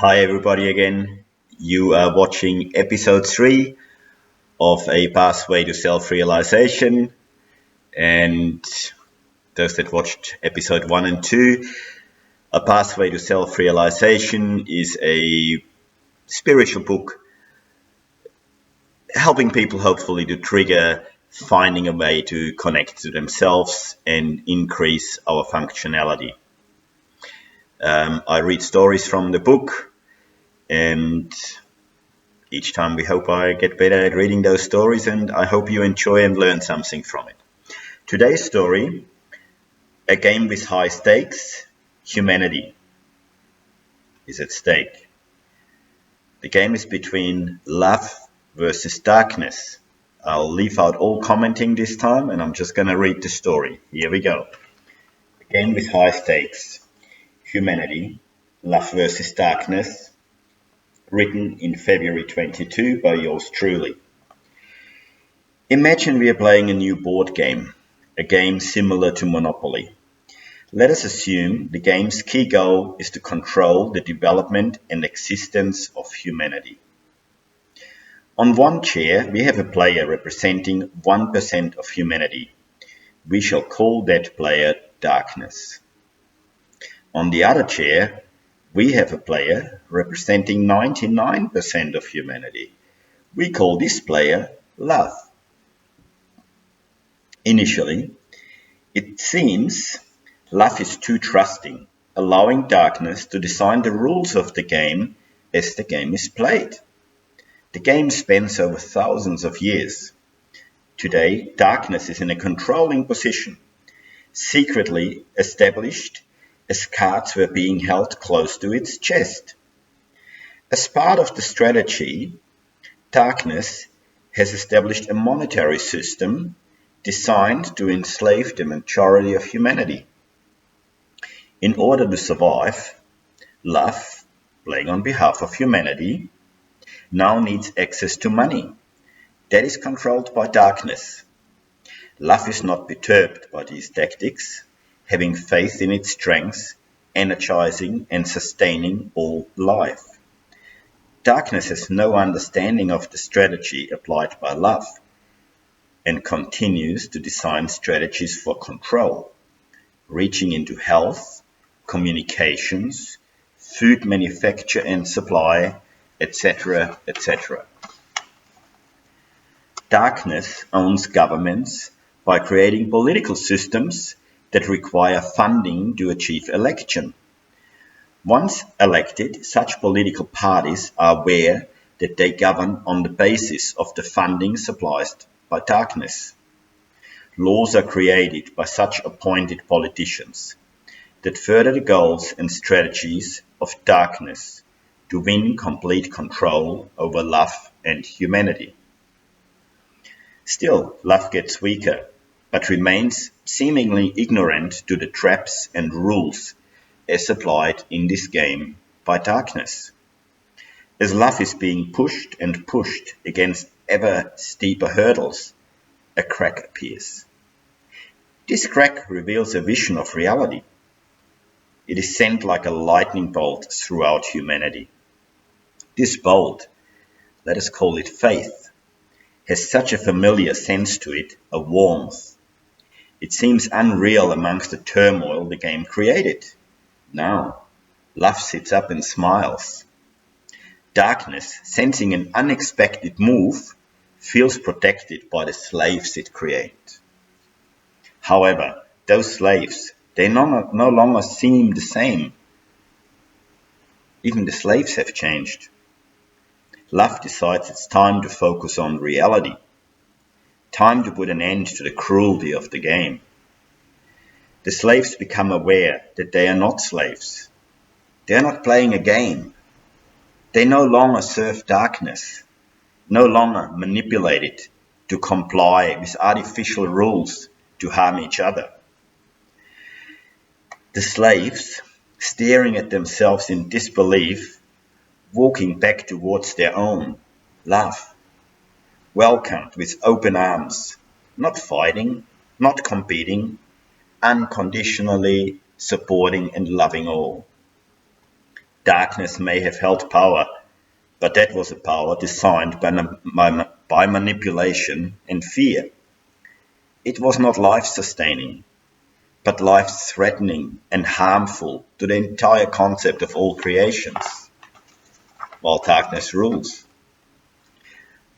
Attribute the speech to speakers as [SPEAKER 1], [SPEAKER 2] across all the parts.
[SPEAKER 1] Hi, everybody, again. You are watching episode 3 of A Pathway to Self-Realization. And those that watched episode 1 and 2, A Pathway to Self-Realization is a spiritual book helping people hopefully to trigger finding a way to connect to themselves and increase our functionality. I read stories from the book, and each time we hope I get better at reading those stories, and I hope you enjoy and learn something from it. Today's story, a game with high stakes, humanity is at stake. The game is between love versus darkness. I'll leave out all commenting this time, and I'm just going to read the story. Here we go. A game with high stakes, humanity, love versus darkness, written in February 22 by yours truly. Imagine we are playing a new board game, a game similar to Monopoly. Let us assume the game's key goal is to control the development and existence of humanity. On one chair, we have a player representing 1% of humanity. We shall call that player Darkness. On the other chair, we have a player representing 99% of humanity. We call this player Love. Initially, it seems love is too trusting, allowing darkness to design the rules of the game as the game is played. The game spans over thousands of years. Today, darkness is in a controlling position, secretly established as cards were being held close to its chest. As part of the strategy, darkness has established a monetary system designed to enslave the majority of humanity. In order to survive, love, playing on behalf of humanity, now needs access to money. That is controlled by darkness. Love is not perturbed by these tactics, having faith in its strengths, energizing and sustaining all life. Darkness has no understanding of the strategy applied by love and continues to design strategies for control, reaching into health, communications, food manufacture and supply, etc., etc. Darkness owns governments by creating political systems that require funding to achieve election. Once elected, such political parties are aware that they govern on the basis of the funding supplied by darkness. Laws are created by such appointed politicians that further the goals and strategies of darkness to win complete control over love and humanity. Still, love gets weaker, but remains seemingly ignorant to the traps and rules as applied in this game by darkness. As love is being pushed and pushed against ever steeper hurdles, a crack appears. This crack reveals a vision of reality. It is sent like a lightning bolt throughout humanity. This bolt, let us call it faith, has such a familiar sense to it, a warmth. It seems unreal amongst the turmoil the game created. Now, love sits up and smiles. Darkness, sensing an unexpected move, feels protected by the slaves it creates. However, those slaves, they no longer seem the same. Even the slaves have changed. Love decides it's time to focus on reality. Time to put an end to the cruelty of the game. The slaves become aware that they are not slaves. They are not playing a game. They no longer serve darkness, no longer manipulate it to comply with artificial rules to harm each other. The slaves, staring at themselves in disbelief, walking back towards their own love, welcomed with open arms, not fighting, not competing, unconditionally supporting and loving all. Darkness may have held power, but that was a power designed by manipulation and fear. It was not life-sustaining, but life-threatening and harmful to the entire concept of all creations, while darkness rules.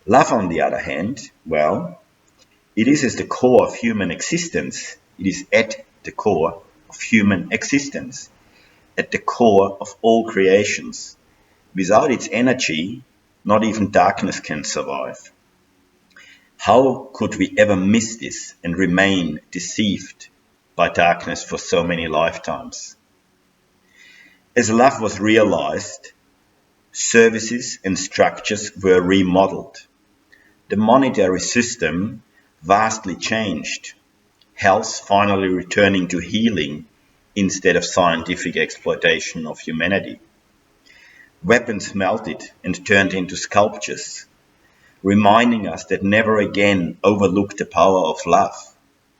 [SPEAKER 1] Love, on the other hand, well, it is at the core of human existence. It is at the core of human existence, at the core of all creations. Without its energy, not even darkness can survive. How could we ever miss this and remain deceived by darkness for so many lifetimes? As love was realized, services and structures were remodeled. The monetary system vastly changed, health finally returning to healing instead of scientific exploitation of humanity. Weapons melted and turned into sculptures, reminding us that never again overlook the power of love,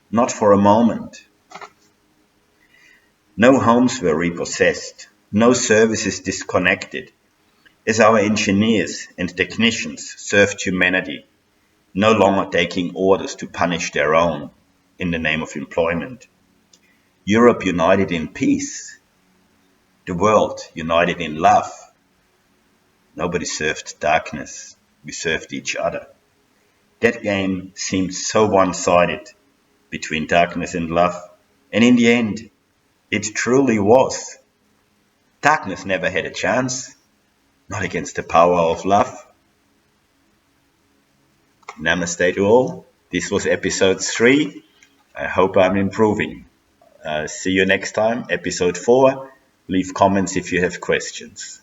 [SPEAKER 1] not for a moment. No homes were repossessed, no services disconnected, as our engineers and technicians served humanity, no longer taking orders to punish their own in the name of employment. Europe united in peace, the world united in love. Nobody served darkness, we served each other. That game seemed so one-sided between darkness and love, and in the end, it truly was. Darkness never had a chance, not against the power of love. Namaste to all. This was episode 3. I hope I'm improving. See you next time, episode 4. Leave comments if you have questions.